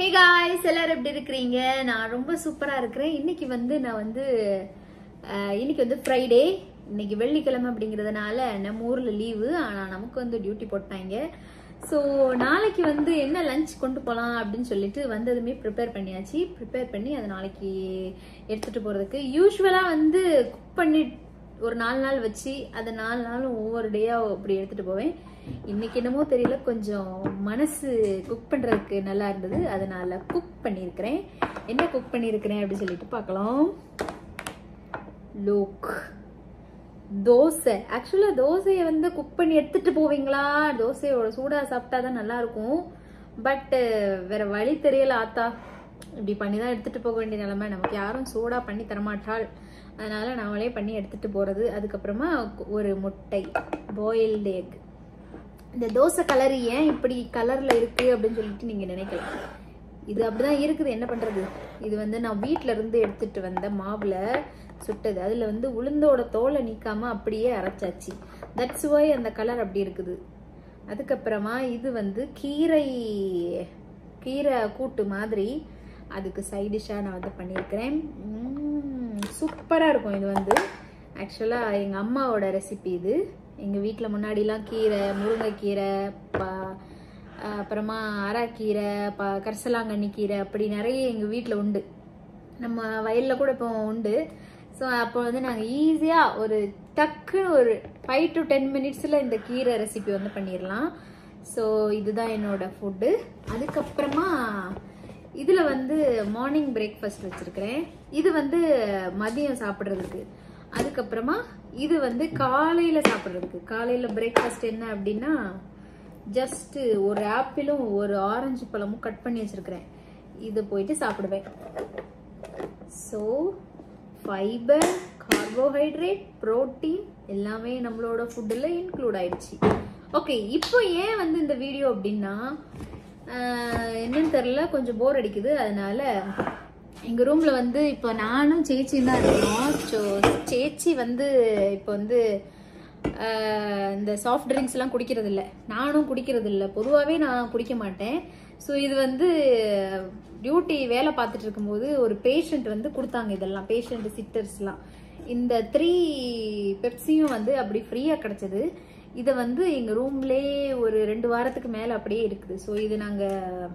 Hey guys, எல்லாரும் எப்படி இருக்கீங்க? நான் ரொம்ப சூப்பரா இருக்கிறேன். இன்னைக்கு வந்து ஃப்ரைடே. இன்னைக்கு வெள்ளிக்கிழமை அப்படிங்கிறதுனால நம்ம ஊர்ல லீவு. ஆனா நமக்கு வந்து டியூட்டி போட்டாங்க. ஸோ நாளைக்கு வந்து என்ன லஞ்ச் கொண்டு போகலாம் அப்படின்னு சொல்லிட்டு வந்ததுமே ப்ரிப்பேர் பண்ணியாச்சு. ப்ரிப்பேர் பண்ணி அதை நாளைக்கு எடுத்துட்டு போறதுக்கு யூஸ்வலாக வந்து குக் பண்ணி ஒரு 4 நாள் வச்சு அதை 4 நாளும் ஒவ்வொரு டேயா அப்படி எடுத்துட்டு போவேன். இன்னைக்கு என்னமோ தெரியல, கொஞ்சம் மனசு குக் பண்றதுக்கு நல்லா இருந்தது, அதனால குக் பண்ணியிருக்கிறேன். என்ன குக் பண்ணியிருக்கிறேன் அப்படின்னு சொல்லிட்டு பார்க்கலாம். லோக் தோசை. ஆக்சுவலா தோசையை வந்து குக் பண்ணி எடுத்துட்டு போவீங்களா? தோசையோட சூடா சாப்பிட்டாதான் நல்லா இருக்கும். பட் வேற வழி தெரியல. ஆத்தா இப்படி பண்ணிதான் எடுத்துட்டு போக வேண்டிய நிலைமை. நமக்கு யாரும் சூடா பண்ணி தரமாட்டாள், அதனால நாமளே பண்ணி எடுத்துட்டு போறது. அதுக்கப்புறமா ஒரு முட்டை, பாயில்டு எக். இந்த தோசை கலர் ஏன் இப்படி கலர்ல இருக்கு அப்படின்னு சொல்லிட்டு நீங்க நினைக்கலாம். இது அப்படிதான் இருக்குது, என்ன பண்றது. இது வந்து நான் வீட்டுல இருந்து எடுத்துட்டு வந்த மாவுல சுட்டது. அதுல வந்து உளுந்தோட தோலை நீக்காம அப்படியே அரைச்சாச்சு. தட்ஸ் வை அந்த கலர் அப்படி இருக்குது. அதுக்கப்புறமா இது வந்து கீரை கூட்டு மாதிரி, அதுக்கு சைட் டிஷ்ஷா நான் வந்து பண்ணியிருக்கிறேன். சூப்பரா இருக்கும். இது வந்து ஆக்சுவலா எங்க அம்மாவோட ரெசிபி. இது எங்க வீட்டுல முன்னாடிலாம் கீரை, முருங்கைக்கீரை, அப்புறமா அரைக்கீரை, கரிசலாங்கண்ணி கீரை, அப்படி நிறைய எங்க வீட்டுல உண்டு. நம்ம வயல்ல கூட இப்போ உண்டு. ஸோ அப்போ வந்து நாங்கள் ஈஸியாக ஒரு டக்குன்னு ஒரு 5 to 10 மினிட்ஸில் இந்த கீரை ரெசிபி வந்து பண்ணிடலாம். ஸோ இதுதான் என்னோட ஃபுட்டு. அதுக்கப்புறமா இதில் வந்து மார்னிங் பிரேக்ஃபாஸ்ட் வச்சுருக்கிறேன். இது வந்து மதியம் சாப்பிட்றதுக்கு. அதுக்கப்புறமா இது வந்து காலையில் சாப்பிட்றதுக்கு. காலையில் பிரேக்ஃபாஸ்ட் என்ன அப்படின்னா, ஜஸ்ட் ஒரு ஆப்பிளும் ஒரு ஆரஞ்சு பழமும் கட் பண்ணி வச்சுருக்கிறேன். இது போயிட்டு சாப்பிடுவேன். ஸோ ஃபைபர், கார்போஹைட்ரேட், புரோட்டீன் எல்லாமே நம்மளோட ஃபுட்டில் இன்க்ளூட் ஆயிடுச்சு. ஓகே, இப்போ ஏன் வந்து இந்த வீடியோ அப்படின்னா, என்னன்னு தெரியல, கொஞ்சம் போர் அடிக்குது. அதனால எங்கள் ரூமில் வந்து இப்போ நானும் சேச்சியும் தான் இருக்கோம். ஸோ சேச்சி வந்து இப்போ வந்து இந்த சாஃப்ட் ட்ரிங்க்ஸ்லாம் குடிக்கிறது இல்லை, நானும் குடிக்கிறது இல்லை. பொதுவாகவே நான் குடிக்க மாட்டேன். ஸோ இது வந்து டியூட்டி வேலை பார்த்துட்டு இருக்கும்போது ஒரு பேஷண்ட் வந்து கொடுத்தாங்க. இதெல்லாம் பேஷண்ட் சிட்டர்ஸ்லாம் இந்த 3 பெப்சியும் வந்து அப்படி ஃப்ரீயாக கிடச்சிது. இதை வந்து எங்கள் ரூம்லேயே ஒரு 2 வாரத்துக்கு மேலே அப்படியே இருக்குது. ஸோ இது நாங்கள்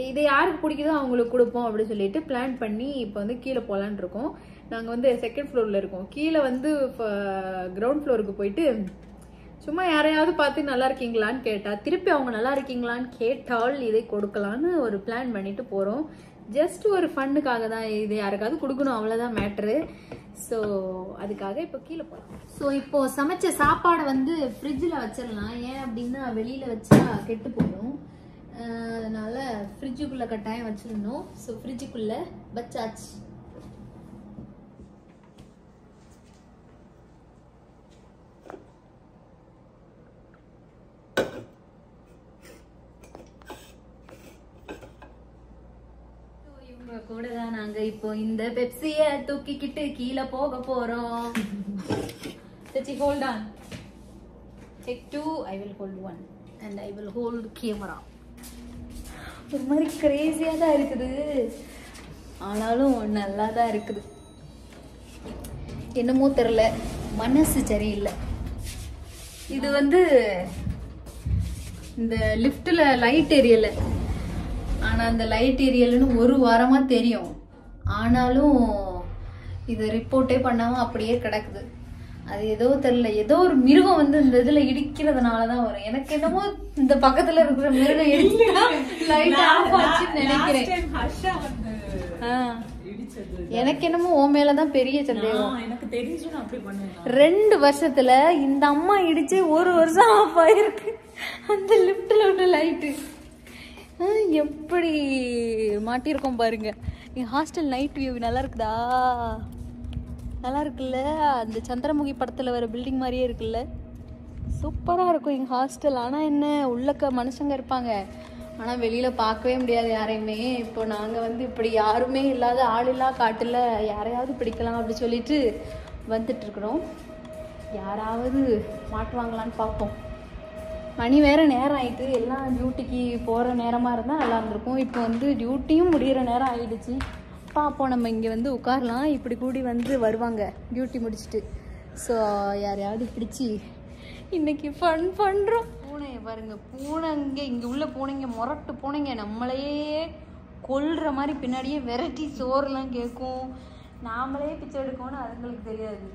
இதை யாருக்கு பிடிக்குதோ அவங்களுக்கு கொடுப்போம் அப்படின்னு சொல்லிட்டு பிளான் பண்ணி இப்போ வந்து கீழே போகலான் இருக்கோம். நாங்கள் வந்து 2nd ஃப்ளோரில் இருக்கோம். கீழே வந்து கிரவுண்ட் ஃப்ளோருக்கு போயிட்டு சும்மா யாரையாவது பார்த்து நல்லா இருக்கீங்களான்னு கேட்டா, திருப்பி அவங்க நல்லா இருக்கீங்களான்னு கேட்டால் இதை கொடுக்கலான்னு ஒரு பிளான் பண்ணிட்டு போகிறோம். ஜஸ்ட் ஒரு ஃபன்னுக்காக தான். இது யாருக்காவது கொடுக்கணும், அவ்வளோதான் மேட்ரு. ஸோ அதுக்காக இப்போ கீழே போகலாம். ஸோ இப்போ சமைச்ச சாப்பாடை வந்து ஃப்ரிட்ஜில் வச்சிடலாம். ஏன் அப்படின்னா வெளியில் வச்சா கெட்டு போயிடும். அதனால ஃப்ரிட்ஜுக்குள்ளே கட்டாயம் வச்சிருந்தோம். ஸோ ஃப்ரிட்ஜுக்குள்ளே வச்சாச்சு. கூட தான் நாங்க இப்போ இந்த பெப்சிய தூக்கிக்கிட்டு கீழே போக போறோம். Sachi, hold on. Take 2, I will hold 1 and I will hold camera. ஒரு மாதிரி கிரேசியா தான் இருக்குது, ஆனாலும் நல்லா தான் இருக்குது. என்னமோ தெரியல, மனசு சரியில்லை. இது வந்து இந்த லிஃப்ட்ல லைட் எரியல. ஆனால் அந்த லைட் ஏரியல்னு ஒரு வாரமாக தெரியும். ஆனாலும் இது ரிப்போர்ட்டே பண்ணாமல் அப்படியே கிடக்குது. அது ஏதோ தெரியல, ஏதோ ஒரு மிருகம் வந்து இந்த இதில் இடிக்கிறதுனால தான் வரும். எனக்கு என்னமோ இந்த பக்கத்தில் இருக்கிற மிருகம் இடிச்சா லைட் ஆஃப் ஆச்சுன்னு நினைக்கிறேன். எனக்கு என்னமோ ஓ மேலதான் பெரிய சந்தேகம். 2 வருஷத்துல இந்த அம்மா இடிச்சு 1 வருஷம் ஆஃப் ஆயிருக்கு அந்த லிஃப்ட்ல உள்ள லைட்டு. எப்படி மாட்டியிருக்கோம் பாருங்க. எங்கள் ஹாஸ்டல் நைட் வியூ நல்லா இருக்குதா? நல்லா இருக்குல்ல? அந்த சந்திரமுகி படத்தில் வர பில்டிங் மாதிரியே இருக்குல்ல? சூப்பராக இருக்கும் எங்கள் ஹாஸ்டல். ஆனால் என்ன, உள்ளக்க மனுஷங்க இருப்பாங்க, ஆனால் வெளியில் பார்க்கவே முடியாது யாரையுமே. இப்போ நாங்கள் வந்து இப்படி யாருமே இல்லாத ஆளில்லா காட்டில் யாரையாவது பிடிக்கலாம் அப்படி சொல்லிட்டு வந்துட்டுருக்குறோம். யாராவது மாட்டுவாங்களான்னு பார்ப்போம். மணி வேறு நேரம் ஆகிட்டு, எல்லாம் டியூட்டிக்கு போகிற நேரமாக இருந்தால் நல்லா இருந்திருக்கும். இப்போ வந்து டியூட்டியும் முடிகிற நேரம் ஆகிடுச்சு. பார்ப்போம், நம்ம இங்கே வந்து உட்காரலாம். இப்படி கூடி வந்து வருவாங்க டியூட்டி முடிச்சுட்டு. ஸோ யாரையாவது பிடிச்சி இன்றைக்கி ஃபன் பண்ணுறோம். பூனையை பாருங்கள், பூனை இங்கே உள்ள பூனைங்க முரட்டு பூனைங்க நம்மளையே கொல்ற மாதிரி பின்னாடியே வெரைட்டி சோறுலாம் கேட்கும். நாமளே பிச்சை எடுக்கணும்னு அதுங்களுக்கு தெரியாது.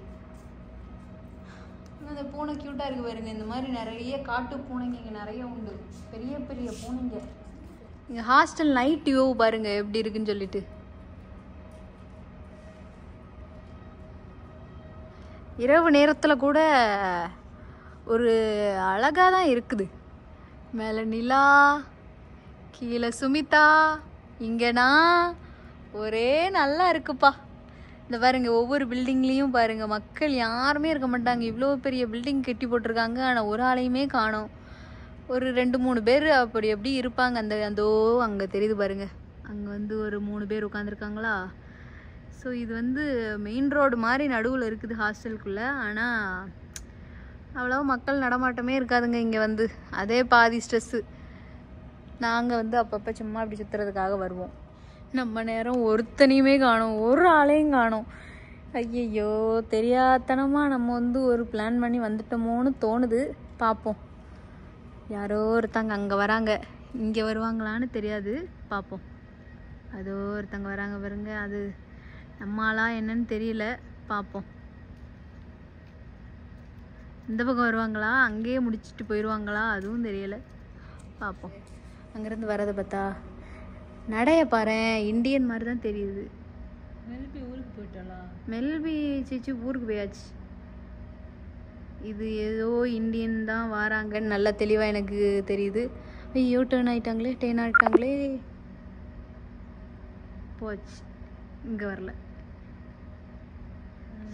இந்த பூனை க்யூட்டாக இருக்குது பாருங்க. இந்த மாதிரி நிறைய காட்டு பூனைங்க இங்கே நிறைய உண்டு, பெரிய பெரிய பூனைங்க. இங்கே ஹாஸ்டல் நைட் வியூ பாருங்க எப்படி இருக்குன்னு சொல்லிட்டு. இரவு நேரத்தில் கூட ஒரு அழகாக தான் இருக்குது. மேலே நிலா, கீழே சுமிதா, இங்கேனா ஒரே நல்லா இருக்குப்பா. இந்த பாருங்க, ஒவ்வொரு பில்டிங்லேயும் பாருங்க மக்கள் யாருமே இருக்க மாட்டாங்க. இவ்வளோ பெரிய பில்டிங் கட்டி போட்டிருக்காங்க, ஆனால் ஒரு ஆளையுமே காணோம். ஒரு 2-3 பேர் அப்படி எப்படி இருப்பாங்க. அந்தோ அங்கே தெரியுது பாருங்க, அங்கே வந்து ஒரு 3 பேர் உட்காந்துருக்காங்களா. ஸோ இது வந்து மெயின் ரோடு மாதிரி நடுவில் இருக்குது ஹாஸ்டலுக்குள்ளே. ஆனால் அவ்வளோ மக்கள் நடமாட்டமே இருக்காதுங்க இங்கே வந்து. அதே பாதி ஸ்ட்ரெஸ்ஸு. நாங்கள் வந்து அப்பப்போ சும்மா அப்படி சுற்றுறதுக்காக வருவோம். நம்ம நேரம் ஒருத்தனையுமே காணோம், ஒரு ஆளையும் காணோம். ஐயையோ, தெரியாதனமாக நம்ம வந்து ஒரு பிளான் பண்ணி வந்துட்டோமோன்னு தோணுது. பார்ப்போம், யாரோ ஒருத்தங்க அங்கே வராங்க, இங்கே வருவாங்களான்னு தெரியாது, பார்ப்போம். அதோ ஒருத்தங்க வராங்க பாருங்க, அது நம்மளா என்னன்னு தெரியல, பார்ப்போம். இந்த பக்கம் வருவாங்களா, அங்கேயே முடிச்சுட்டு போயிடுவாங்களா, அதுவும் தெரியலை, பார்ப்போம். அங்கேருந்து வரதை பார்த்தா நடைய பாரு, இந்தியன் மாதிரி தான் தெரியுது. மெல்பி ஊருக்கு போயிட்டாளா? மெல்பி சிச்சு ஊருக்கு போயாச்சு. இது ஏதோ இந்தியன் தான் வராங்கன்னு நல்லா தெளிவாக எனக்கு தெரியுது. ஐயோ, டேர்ன் ஆகிட்டாங்களே. போச்சு, இங்கே வரல.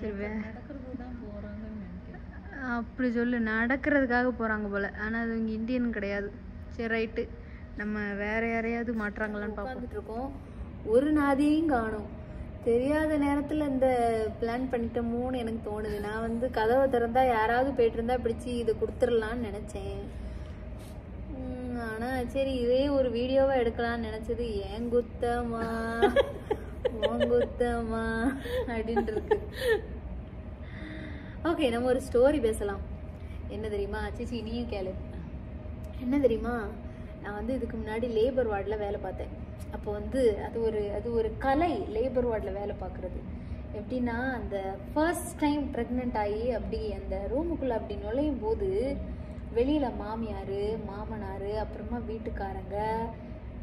சரி, அப்படி சொல்லு, நடக்கிறதுக்காக போகிறாங்க போல். ஆனால் அது இங்கே இந்தியன் கிடையாது. சரி, ரைட்டு, நம்ம வேற யாரையாவது மாட்டுறாங்களான்னு பார்த்துட்டு இருக்கோம். ஒரு நாதியும் காணும். தெரியாத நேரத்தில் இந்த பிளான் பண்ணிட்டோமோன்னு எனக்கு தோணுது. நான் வந்து கதவை திறந்தா யாராவது போயிட்டு இருந்தா பிடிச்சி இதை கொடுத்துடலான்னு நினச்சேன். ஆனால் சரி, இதே ஒரு வீடியோவாக எடுக்கலான்னு நினச்சது ஏன் குத்தமா அப்படின்ட்டு இருக்கு. ஓகே, நம்ம ஒரு ஸ்டோரி பேசலாம். என்ன தெரியுமா சிச்சி, நீயும் கேளு. என்ன தெரியுமா, நான் வந்து இதுக்கு முன்னாடி லேபர் வார்டில் வேலை பார்த்தேன். அப்போ வந்து அது ஒரு கலை, லேபர் வார்டில் வேலை பார்க்குறது. எப்படின்னா, அந்த ஃபர்ஸ்ட் டைம் ப்ரெக்னென்ட் ஆகி அப்படி அந்த ரூமுக்குள்ளே அப்படி நுழையும் போது வெளியில் மாமியார், மாமனார், அப்புறமா வீட்டுக்காரங்க,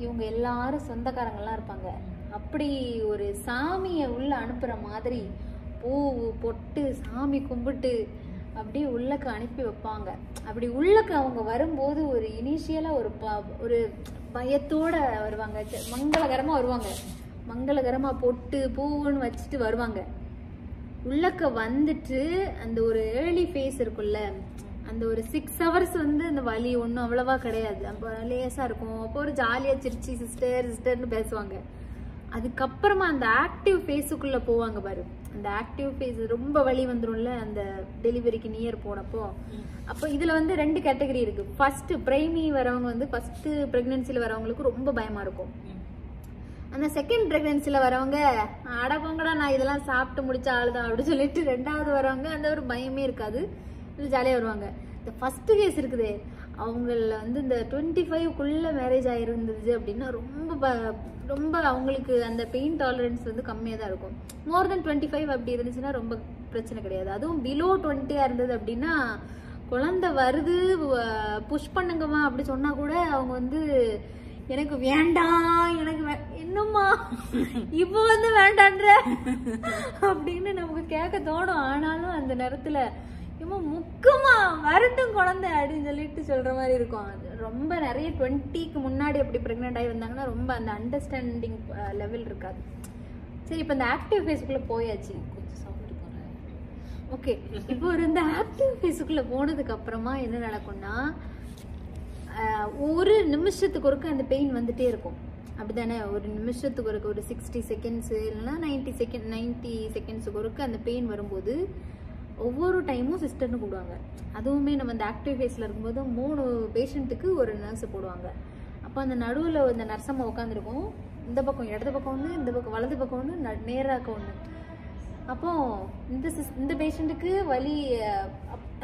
இவங்க எல்லாரும் சொந்தக்காரங்கள்லாம் இருப்பாங்க. அப்படி ஒரு சாமியை உள்ளே அனுப்புகிற மாதிரி பூ பொட்டு சாமி கும்பிட்டு அப்படியே உள்ளக்கு அனுப்பி வைப்பாங்க. அப்படி உள்ளக்கு அவங்க வரும்போது ஒரு இனிஷியலாக ஒரு பயத்தோட வருவாங்க, மங்களகரமாக வருவாங்க. மங்களகரமாக பொட்டு பூன்னு வச்சுட்டு வருவாங்க. உள்ளக்க வந்துட்டு அந்த ஒரு ஏர்லி ஃபேஸ் இருக்குல்ல, அந்த ஒரு 6 hours வந்து அந்த வலி ஒன்றும் அவ்வளவா கிடையாது, அப்போ லேசாக இருக்கும். அப்போ ஒரு ஜாலியாக சிரிச்சு சிஸ்டர்னு பேசுவாங்க. அதுக்கப்புறமா அந்த ஆக்டிவ் ஃபேஸுக்குள்ளே போவாங்க பாரு. அந்த ஆக்டிவ் ஃபேஸ் ரொம்ப வலி வந்துடும்ல அந்த டெலிவரிக்கு நியர் போனப்போ. அப்போ இதில் வந்து 2 கேட்டகரி இருக்குது. ஃபர்ஸ்ட் பிரைமி வரவங்க வந்து ஃபர்ஸ்ட் ப்ரெக்னென்சியில் வரவங்களுக்கு ரொம்ப பயமாக இருக்கும். அந்த செகண்ட் ப்ரெக்னென்சியில் வரவங்க அடப்பங்கடா நான் இதெல்லாம் சாப்பிட்டு முடிச்ச ஆள் தான் அப்படின்னு சொல்லிட்டு 2வது வரவங்க அந்த ஒரு பயமே இருக்காது, ஜாலியாக வருவாங்க. இந்த ஃபர்ஸ்ட் கேஸ் இருக்குதே, அவங்கள வந்து இந்த 25க்குள்ளே மேரேஜ் ஆகிருந்தது அப்படின்னா ரொம்ப அவங்களுக்கு அந்த பெயின் டாலரன்ஸ் வந்து கம்மியாக தான் இருக்கும். மோர் தென் 25 அப்படி இருந்துச்சுன்னா ரொம்ப பிரச்சனை கிடையாது. அதுவும் பிலோ 20 இருந்தது அப்படின்னா, குழந்தை வருது புஷ் பண்ணுங்கம்மா அப்படி சொன்னால் கூட அவங்க வந்து எனக்கு வேண்டாம், எனக்கு என்னம்மா இப்போ வந்து வேண்டான்ற அப்படின்னு நமக்கு கேட்க தோணும். ஆனாலும் அந்த நேரத்தில் முக்கியமா வரட்டும் குழந்தை அப்படின்னு சொல்லிட்டு சொல்ற மாதிரி இருக்கும். ரொம்ப நிறைய 20க்கு முன்னாடி அப்படி பிரெக்னென்ட் ஆகி வந்தாங்கன்னா ரொம்ப அந்த அண்டர்ஸ்டாண்டிங் லெவல் இருக்காது. சரி, இப்போ இந்த ஆக்டிவ் ஃபேஸுக்குள்ள போயாச்சு. கொஞ்சம் சாப்பிட்டு போறேன். ஓகே, இப்போ இந்த ஆக்டிவ் ஃபேஸுக்குள்ள போனதுக்கு அப்புறமா என்ன நடக்கும்னா, ஒரு நிமிஷத்துக்கு ஒருக்க அந்த பெயின் வந்துட்டே இருக்கும். அப்படித்தானே? ஒரு நிமிஷத்துக்கு ஒருக்க ஒரு 60 seconds இல்லைன்னா 90 secondsக்கு ஒருக்க அந்த பெயின் வரும்போது ஒவ்வொரு டைமும் சிஸ்டர்னு கூடுவாங்க. அதுவுமே நம்ம இந்த ஆக்டிவ் ஃபேஸில் இருக்கும்போது 3 பேஷண்ட்டுக்கு ஒரு நர்ஸை போடுவாங்க. அப்போ அந்த நடுவில் இந்த நர்ஸம்மா உட்காந்துருக்கும். இந்த பக்கம் இடது பக்கம் ஒன்று, இந்த பக்கம் வலது பக்கம் ஒன்று, நேராக ஒன்று. அப்போ இந்த பேஷண்ட்டுக்கு வலி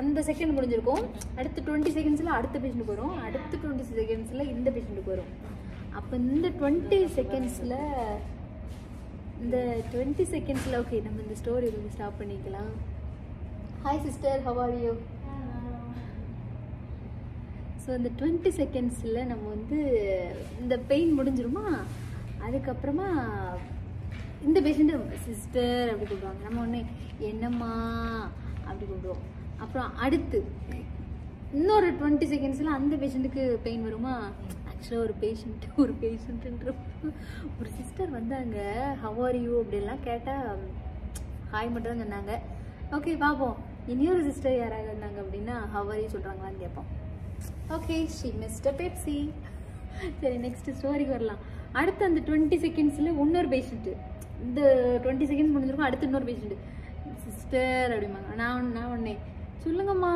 அந்த செகண்ட் முடிஞ்சிருக்கும். அடுத்து 20 செகண்ட்ஸில் அடுத்த பேஷண்ட்டுக்கு வரும். அடுத்து 20 செகண்ட்ஸில் இந்த பேஷண்ட்டுக்கு வரும். அப்போ இந்த 20 செகண்ட்ஸில் ஓகே, நம்ம இந்த ஸ்டோரி வந்து ஸ்டாப் பண்ணிக்கலாம். Hi sister, how are you? So இந்த 20 செகண்ட்ஸில் நம்ம வந்து இந்த பெயின் முடிஞ்சிருமா, அதுக்கப்புறமா இந்த பேஷண்ட்டு சிஸ்டர் அப்படி கூப்பிடுவாங்க. நம்ம ஒன்று என்னம்மா அப்படி கூப்பிடுவோம். அப்புறம் அடுத்து இன்னொரு 20 செகண்ட்ஸில் அந்த பேஷண்ட்டுக்கு பெயின் வருமா. ஆக்சுவலாக ஒரு பேஷண்ட்டுன்ற ஒரு சிஸ்டர் வந்தாங்க, ஹவ் ஆர் யூ அப்படின்லாம் கேட்டால் ஹாய் மட்டும் தான் சொன்னாங்க. ஓகே பார்ப்போம், இனியொரு சிஸ்டர் யாராவது வந்தாங்க அப்படின்னா ஹவ் ஆர் யூ சொல்கிறாங்களான்னு கேட்போம். Okay, she mister Pepsi. சரி, நெக்ஸ்ட் ஸ்டோரிக்கு வரலாம். அடுத்து அந்த 20 செகண்ட்ஸில் இன்னொரு பேஷண்ட்டு, இந்த 20 செகண்ட்ஸ் முடிஞ்சிருக்கும். அடுத்து இன்னொரு பேஷண்ட்டு சிஸ்டர் அப்படிம்பாங்க. நான் உடனே சொல்லுங்கம்மா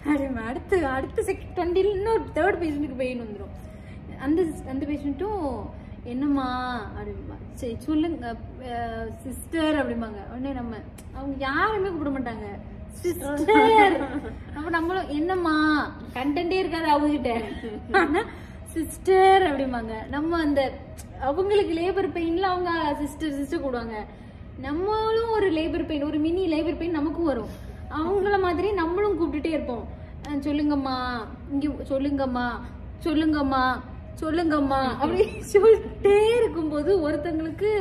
அப்படிமா. அடுத்த செகண்ட் 20 இன்னொரு தேர்ட் பேஷண்ட்டுக்கு பெயின் வந்துடும். அந்த பேஷண்ட்டும் என்னம்மா அப்படிம்பா. சரி சொல்லுங்க சிஸ்டர் அப்படிம்பாங்க. உடனே அவங்க யாருமே கூப்பிட மாட்டாங்க சிஸ்டர். அப்ப நம்மளும் என்னம்மா கண்டென்ட்டே இருக்காது அவங்ககிட்ட, ஆனா சிஸ்டர் அப்படிம்பாங்க. நம்ம அந்த அவங்களுக்கு லேபர் பெயின்ல அவங்க சிஸ்டர் கூடுவாங்க. நம்மளும் ஒரு லேபர் பெயின், ஒரு மினி லேபர் பெயின் நமக்கும் வரும். அவங்கள மாதிரி நம்மளும் கூப்பிட்டுட்டே இருப்போம். சொல்லுங்கம்மா, இங்க சொல்லுங்கம்மா அப்படி சொல்லிட்டே இருக்கும்போது ஒருத்தங்களுக்கு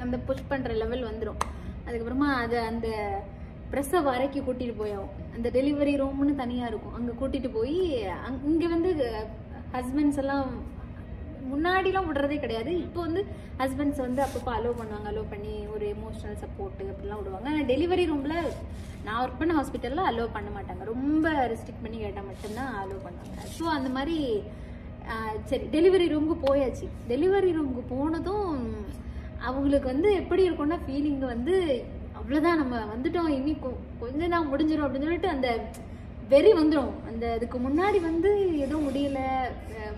அந்த புஷ் பண்ற லெவல் வந்துடும். அதுக்கப்புறமா அதை அந்த பிரசவ அறைக்கு கூட்டிட்டு போயாவும், அந்த டெலிவரி ரூம்னு தனியா இருக்கும், அங்க கூட்டிட்டு போய் இங்க வந்து ஹஸ்பண்ட்ஸ் எல்லாம் முன்னாடிலாம் விடுறதே கிடையாது. இப்போ வந்து ஹஸ்பண்ட்ஸ் வந்து அப்பப்போ அலோவ் பண்ணுவாங்க. அலோவ் பண்ணி ஒரு எமோஷனல் சப்போர்ட் அப்படிலாம் விடுவாங்க. ஆனால் டெலிவரி ரூமில் நான் ஒர்க் பண்ண ஹாஸ்பிட்டலில் அலோவ் பண்ண மாட்டாங்க. ரொம்ப ரெஸ்ட்ரிக்ட் பண்ணி கேட்டால் மட்டும்தான் அலோவ் பண்ணுவாங்க. ஸோ அந்த மாதிரி சரி, டெலிவரி ரூமுக்கு போயாச்சு. டெலிவரி ரூமுக்கு போனதும் அவங்களுக்கு வந்து எப்படி இருக்கும்னா ஃபீலிங் வந்து அவ்வளோதான், நம்ம வந்துட்டோம், இனி கொஞ்சம் தான் முடிஞ்சிடும் அப்படின்னு சொல்லிட்டு அந்த வெறி வந்துடும். அதுக்கு முன்னாடி வந்து எதுவும் முடியல,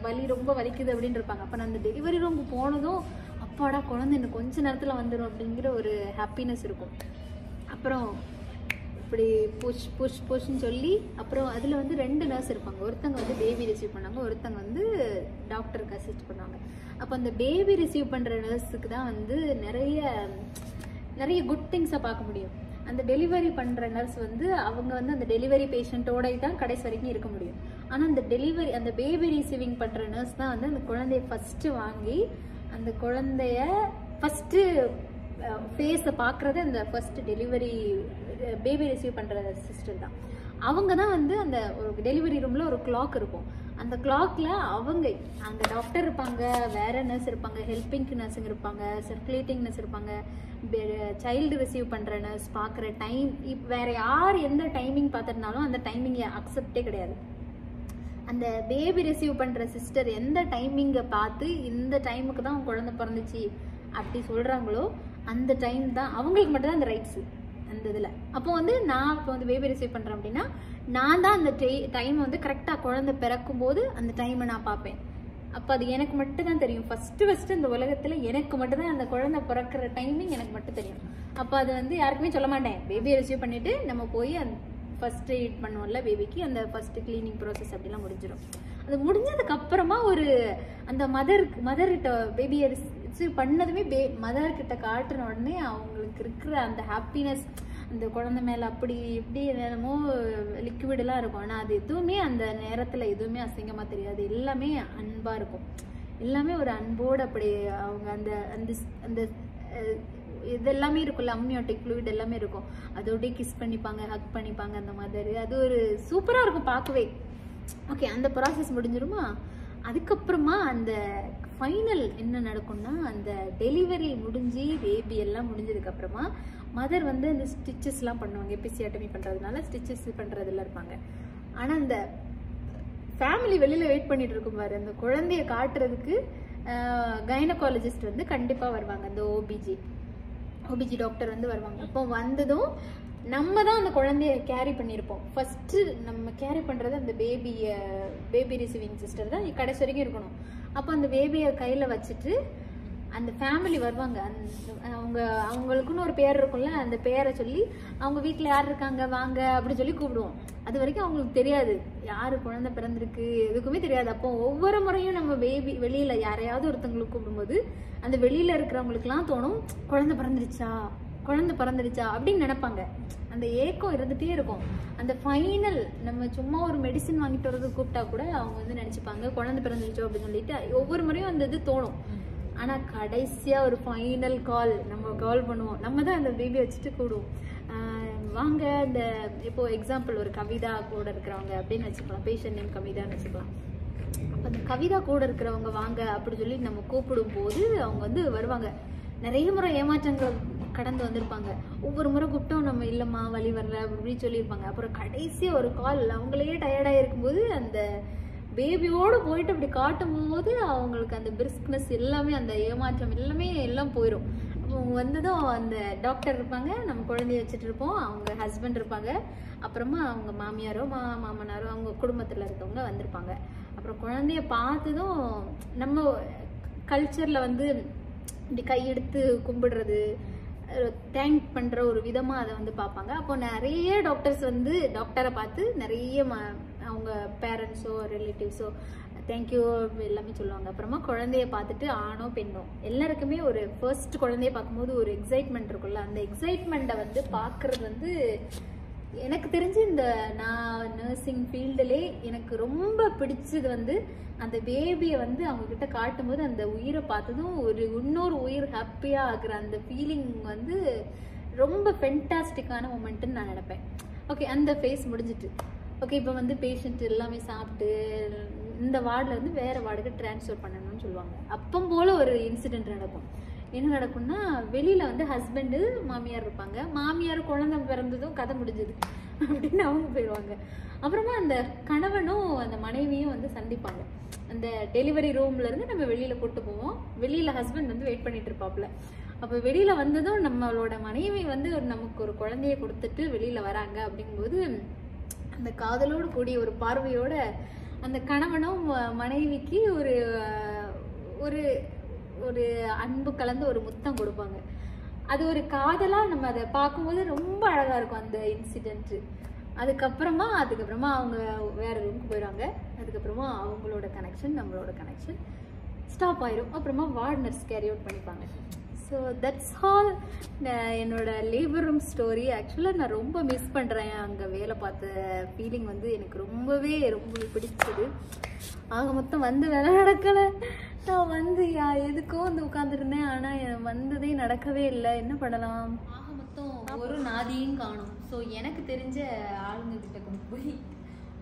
வலி ரொம்ப வலிக்குது அப்படின்னு இருப்பாங்க. அப்போ நான் அந்த டெலிவரி ரூமுக்கு போனதும் அப்பாடா குழந்தை இன்னும் கொஞ்ச நேரத்தில் வந்துடும் அப்படிங்கிற ஒரு ஹாப்பினஸ் இருக்கும். அப்புறம் இப்படி புஷ்ன்னு சொல்லி அப்புறம் அதில் வந்து 2 நர்ஸ் இருப்பாங்க. ஒருத்தங்க வந்து பேபி ரிசீவ் பண்ணாங்க, ஒருத்தங்க வந்து டாக்டருக்கு அசிஸ்ட் பண்ணாங்க. அப்போ அந்த பேபி ரிசீவ் பண்ணுற நர்ஸுக்கு தான் வந்து நிறைய குட் திங்ஸை பார்க்க முடியும். அந்த டெலிவரி பண்ணுற நர்ஸ் வந்து அவங்க வந்து அந்த டெலிவரி பேஷண்ட்டோட தான் கடைசி வரைக்கும் இருக்க முடியும். ஆனால் அந்த பேபி ரிசீவிங் பண்ணுற நர்ஸ் தான் வந்து அந்த குழந்தைய ஃபஸ்ட்டு வாங்கி அந்த குழந்தைய ஃபஸ்ட்டு ஃபேஸை பார்க்குறது அந்த ஃபஸ்ட்டு டெலிவரி பேபி ரிசீவ் பண்ணுற சிஸ்டர் தான். அவங்க தான் வந்து அந்த ஒரு டெலிவரி ரூமில் ஒரு கிளாக் இருக்கும். அந்த கிளாக்ல அவங்க அங்கே டாக்டர் இருப்பாங்க, வேற நர்ஸ் இருப்பாங்க, ஹெல்பிங் நர்ஸுங்க இருப்பாங்க, சர்க்குலேட்டிங் நர்ஸ் இருப்பாங்க, சைல்டு ரிசீவ் பண்ணுற நர்ஸ், பார்க்குற டைம் வேற யார் எந்த டைமிங் பார்த்துருந்தாலும் அந்த டைமிங்கை அக்செப்டே கிடையாது. அந்த பேபி ரிசீவ் பண்ணுற சிஸ்டர் எந்த டைமிங்கை பார்த்து இந்த டைமுக்கு தான் குழந்தை பிறந்துச்சு அப்படி சொல்கிறாங்களோ அந்த டைம் தான் அவங்களுக்கு மட்டும்தான் அந்த ரைட்ஸு அந்த இதில். அப்போ வந்து நான் இப்போ வந்து பேபி ரிசீவ் பண்ணுறேன் அப்படின்னா நான் தான் அந்த டைமை வந்து கரெக்டாக குழந்தை பிறக்கும் போது அந்த டைமை நான் பார்ப்பேன். அப்போ அது எனக்கு மட்டும் தான் தெரியும். ஃபஸ்ட்டு இந்த உலகத்தில் எனக்கு மட்டும்தான் அந்த குழந்தை பிறக்கிற டைமிங் எனக்கு மட்டும் தெரியும். அப்போ அது வந்து யாருக்குமே சொல்ல மாட்டேன். பேபியை ரிசீவ் பண்ணிவிட்டு நம்ம போய் அந்த ஃபஸ்ட்டு எய்ட் பண்ணுவோம்ல பேபிக்கு, அந்த ஃபஸ்ட்டு கிளீனிங் ப்ராசஸ் அப்படிலாம் முடிஞ்சிடும். அது முடிஞ்சதுக்கப்புறமா ஒரு அந்த மதர்கிட்ட பேபியை ரிசீவ் பண்ணதுமே மதர்கிட்ட காட்டுன உடனே அவங்களுக்கு இருக்கிற அந்த ஹாப்பினஸ், அந்த குழந்தை மேலே அப்படி இப்படி என்னமோ லிக்விடெல்லாம் இருக்கும். ஆனால் அது எதுவுமே அந்த நேரத்தில் எதுவுமே அசிங்கமாக தெரியாது. எல்லாமே அன்பாக இருக்கும். எல்லாமே ஒரு அன்போடு அப்படி அவங்க அந்த அந்த அந்த இதெல்லாமே இருக்கும்ல, அம்னியோட்டிக் ஃப்ளூயிட் எல்லாமே இருக்கும். அதோடய கிஸ் பண்ணிப்பாங்க, ஹக் பண்ணிப்பாங்க அந்த மாதிரி. அது ஒரு சூப்பராக இருக்கும் பார்க்கவே. ஓகே, அந்த ப்ராசஸ் முடிஞ்சிருமா. அதுக்கப்புறமா அந்த ஃபைனல் என்ன நடக்கும்னா, அந்த டெலிவரி முடிஞ்சு பேபி எல்லாம் முடிஞ்சதுக்கப்புறமா மதர் வந்து அந்த ஸ்டிச்சஸ்லாம் பண்ணுவாங்க. எபிசியாட்டமி பண்ணுறதுனால ஸ்டிச்சஸ் பண்ணுறதுல இருப்பாங்க. ஆனால் அந்த ஃபேமிலி வெளியில் வெயிட் பண்ணிட்டு இருக்கும் பாரு, அந்த குழந்தைய காட்டுறதுக்கு கைனகாலஜிஸ்ட் வந்து கண்டிப்பாக வருவாங்க. அந்த ஓபிஜி OBG டாக்டர் வந்து வருவாங்க. இப்போ வந்ததும் நம்ம தான் அந்த குழந்தைய கேரி பண்ணியிருப்போம். ஃபஸ்ட்டு நம்ம கேரி பண்ணுறது அந்த பேபி ரிசீவிங் சிஸ்டர் தான் கடைசி வரைக்கும் இருக்கணும். அப்போ அந்த பேபியை கையில் வச்சுட்டு அந்த ஃபேமிலி வருவாங்க. அவங்களுக்குன்னு ஒரு பேர் இருக்கும்ல, அந்த பேரை சொல்லி அவங்க வீட்டில் யார் இருக்காங்க வாங்க அப்படி சொல்லி கூப்பிடுவோம். அது வரைக்கும் அவங்களுக்கு தெரியாது யார் குழந்தை பிறந்திருக்கு, எதுக்குமே தெரியாது. அப்போ ஒவ்வொரு முறையும் நம்ம வெளியில் யாரையாவது ஒருத்தவங்களுக்கு கூப்பிடும்போது அந்த வெளியில் இருக்கிறவங்களுக்குலாம் தோணும் குழந்தை பிறந்துடுச்சா அப்படின்னு நினைப்பாங்க. அந்த ஏக்கம் இருந்துகிட்டே இருக்கும். அந்த ஃபைனல் நம்ம சும்மா ஒரு மெடிசின் வாங்கிட்டு வரது கூப்பிட்டா கூட அவங்க வந்து நினச்சிப்பாங்க குழந்தை பிறந்துடுச்சோ அப்படின்னு சொல்லிட்டு ஒவ்வொரு முறையும் அந்த இது தோணும். ஆனால் கடைசியாக ஒரு ஃபைனல் கால் நம்ம கால் பண்ணுவோம். நம்ம தான் அந்த பேபி வச்சுட்டு கூடுவோம். வாங்க இந்த இப்போ எக்ஸாம்பிள் ஒரு கவிதா கூட இருக்கிறவங்க அப்படின்னு வச்சுக்கலாம், பேஷண்ட் நேம் கவிதான்னு வச்சுக்கலாம். அப்போ அந்த கவிதா கூட இருக்கிறவங்க வாங்க அப்படி சொல்லி நம்ம கூப்பிடும் போது அவங்க வந்து வருவாங்க. நிறைய முறை ஏமாற்றங்கள் கடந்து வந்திருப்பாங்க. ஒவ்வொரு முறை கூப்பிட்டோம் நம்ம இல்லைம்மா வழி வரல அப்படின்னு சொல்லியிருப்பாங்க. அப்புறம் கடைசியாக ஒரு கால் அவங்களே டயர்டாக இருக்கும்போது அந்த பேபியோடு போயிட்டு அப்படி காட்டும் போது அவங்களுக்கு அந்த பிரிஸ்க்னஸ் எல்லாமே அந்த ஏமாற்றம் எல்லாம் போயிடும். அப்போ வந்ததும் அந்த டாக்டர் இருப்பாங்க, நம்ம குழந்தைய வச்சுட்டு இருப்போம், அவங்க ஹஸ்பண்ட் இருப்பாங்க, அப்புறமா அவங்க மாமியாரோ மாமனாரோ அவங்க குடும்பத்தில் இருக்கவங்க வந்திருப்பாங்க. அப்புறம் குழந்தைய பார்த்ததும் நம்ம கல்ச்சரில் வந்து இப்படி கையெடுத்து கும்பிடுறது, தேங்க் பண்ணுற ஒரு விதமாக அதை வந்து பார்ப்பாங்க. அப்போ நிறைய டாக்டர்ஸ் வந்து டாக்டரை பார்த்து நிறைய அவங்க பேரண்ட்ஸோ ரிலேட்டிவ்ஸோ தேங்க்யூ எல்லாமே சொல்லுவாங்க. அப்புறமா குழந்தைய பார்த்துட்டு ஆணோ பெண்ணோ எல்லாருக்குமே ஒரு ஃபர்ஸ்ட் குழந்தைய பார்க்கும்போது ஒரு எக்ஸைட்மெண்ட் இருக்குல்ல, அந்த எக்ஸைட்மெண்ட்டை வந்து பார்க்குறது வந்து எனக்கு தெரிஞ்சு இந்த நான் நர்சிங் ஃபீல்டுலே எனக்கு ரொம்ப பிடிச்சது வந்து அந்த பேபியை வந்து அவங்கக்கிட்ட காட்டும்போது அந்த உயிரை பார்த்ததும் இன்னொரு உயிர் ஹாப்பியாக ஆகுற அந்த ஃபீலிங் வந்து ரொம்ப ஃபென்டாஸ்டிக்கான மொமெண்ட்டுன்னு நான் நினைப்பேன். ஓகே, அந்த ஃபேஸ் முடிஞ்சிட்டு ஓகே இப்போ வந்து பேஷண்ட் எல்லாமே சாப்பிட்டு இந்த வார்டில் வந்து வேறு வார்டுக்கு ட்ரான்ஸ்ஃபர் பண்ணணும்னு சொல்லுவாங்க. அப்போ போல் ஒரு இன்சிடெண்ட் நடக்கும். என்ன நடக்கும்னா வெளியில் வந்து ஹஸ்பண்டு மாமியார் இருப்பாங்க, மாமியார் குழந்தை பிறந்ததும் கதை முடிஞ்சது அப்படின்னு அவங்க போயிடுவாங்க. அப்புறமா அந்த கணவனும் அந்த மனைவியும் வந்து சந்திப்பாங்க. அந்த டெலிவரி ரூம்லேருந்து நம்ம வெளியில் கூப்பிட்டு போவோம். வெளியில் ஹஸ்பண்ட் வந்து வெயிட் பண்ணிட்டு இருப்பாப்புல. அப்போ வெளியில் வந்ததும் நம்மளோட மனைவி வந்து நமக்கு ஒரு குழந்தைய கொடுத்துட்டு வெளியில் வராங்க. அப்படிங்கும்போது அந்த காதலோடு கூடிய ஒரு பார்வையோட அந்த கணவனும் மனைவிக்கு ஒரு ஒரு ஒரு அன்பு கலந்து ஒரு முத்தம் கொடுப்பாங்க. அது ஒரு காதலாக நம்ம அதை பார்க்கும்போது ரொம்ப அழகாக இருக்கும் அந்த இன்சிடென்ட்டு. அதுக்கப்புறமா அவங்க வேறு ரூமுக்கு போயிடுவாங்க. அதுக்கப்புறமா அவங்களோட கனெக்ஷன் நம்மளோட கனெக்ஷன் ஸ்டாப் ஆயிடும். அப்புறமா வார்ட் நர்ஸ் கேரி அவுட் பண்ணிப்பாங்க. ஸோ தட்ஸ் ஆல் என்னோட லேபர் ரூம் ஸ்டோரி. ஆக்சுவலாக நான் ரொம்ப மிஸ் பண்ணுறேன். அங்கே வேலை பார்த்த ஃபீலிங் வந்து எனக்கு ரொம்பவே பிடிச்சது. ஆக மொத்தம் வந்து வேலை நடக்கலை. நான் வந்து எதுக்கோ வந்து உட்காந்துருந்தேன், ஆனால் வந்ததே நடக்கவே இல்லை. என்ன பண்ணலாம்? ஆக மொத்தம் ஒரு நாதியும் காணும். ஸோ எனக்கு தெரிஞ்ச ஆளுங்க கிட்ட கொண்டு போய்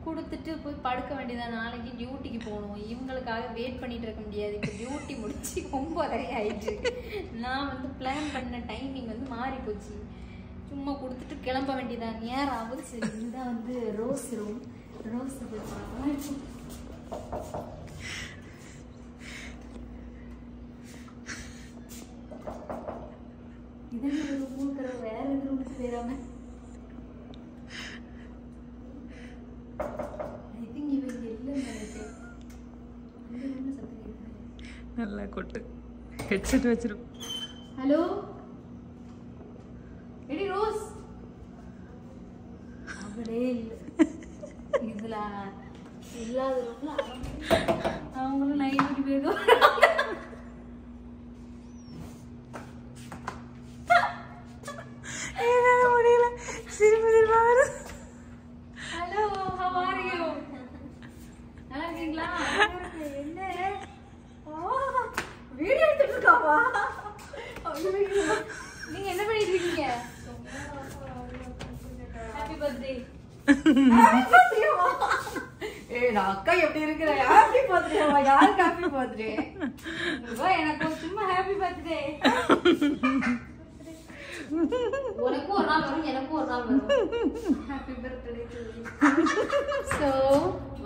கொடுத்துட்டு போய் படுக்க வேண்டியதான். நாளைக்கு டியூட்டிக்கு போகணும். இவங்களுக்காக வெயிட் பண்ணிட்டு இருக்க முடியாது. இப்போ டியூட்டி முடிச்சு 9:30 ஆயிடுச்சு. நான் வந்து பிளான் பண்ண டைமிங் வந்து மாறி போச்சு. சும்மா கொடுத்துட்டு கிளம்ப வேண்டியதான். நேரம் ஆகுது. சரி, இதுதான் வந்து ரோஸ் ரூம். ரோஸ் போய் பார்க்கலாம். இதே மூக்கிற வேற ரூமுக்கு போயிடாம நல்லா கொட்டு ஹெட்செட் வச்சிரும். ஹலோ எடி ரோஸ் அவளே இல்லை. இதுல இல்லாதவங்கள அவங்களும் நைட்டுக்கு போயிடும். முடியல, சிரிப்பு சிரிப்பா வரும். Hello, how are you? நல்லா இருக்கீங்களா? என்ன வீடியோ எடுத்துட்டு இருக்காவா? நீங்க என்ன பண்ணிட்டு இருக்கீங்க? Happy birthday. ஹாப்பி பர்த்டேவா? நான் அக்கா எப்படி இருக்கிற? ஹாப்பி பர்த்டேவா? யாருக்கு ஹாப்பி பர்த்டே? எனக்கு சும்மா ஹாப்பி பர்த்டே. உனக்கும் ஒரு நாள் வரும், எனக்கும் ஒரு நாள் வரும். Happy birthday. சோ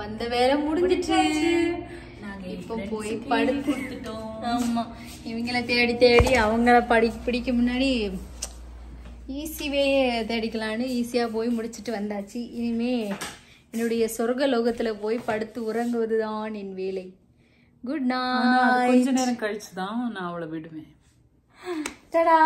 வந்த வேலை முடிஞ்சிச்சு. நான் இப்போ போய் படுத்துட்டோம். ஆமா, இவங்கள தேடி தேடி அவங்கள பிடிக்க முன்னாடி ஈஸிவே தேடிக்கலான்னு ஈஸியா போய் முடிச்சுட்டு வந்தாச்சு. இனிமே என்னுடைய சொர்க்க லோகத்துல போய் படுத்து உறங்குவதுதான் என் வேலை. Good night. கொஞ்ச நேரம் கழிச்சுதான் நான் அவளை விடுவேன். டடா.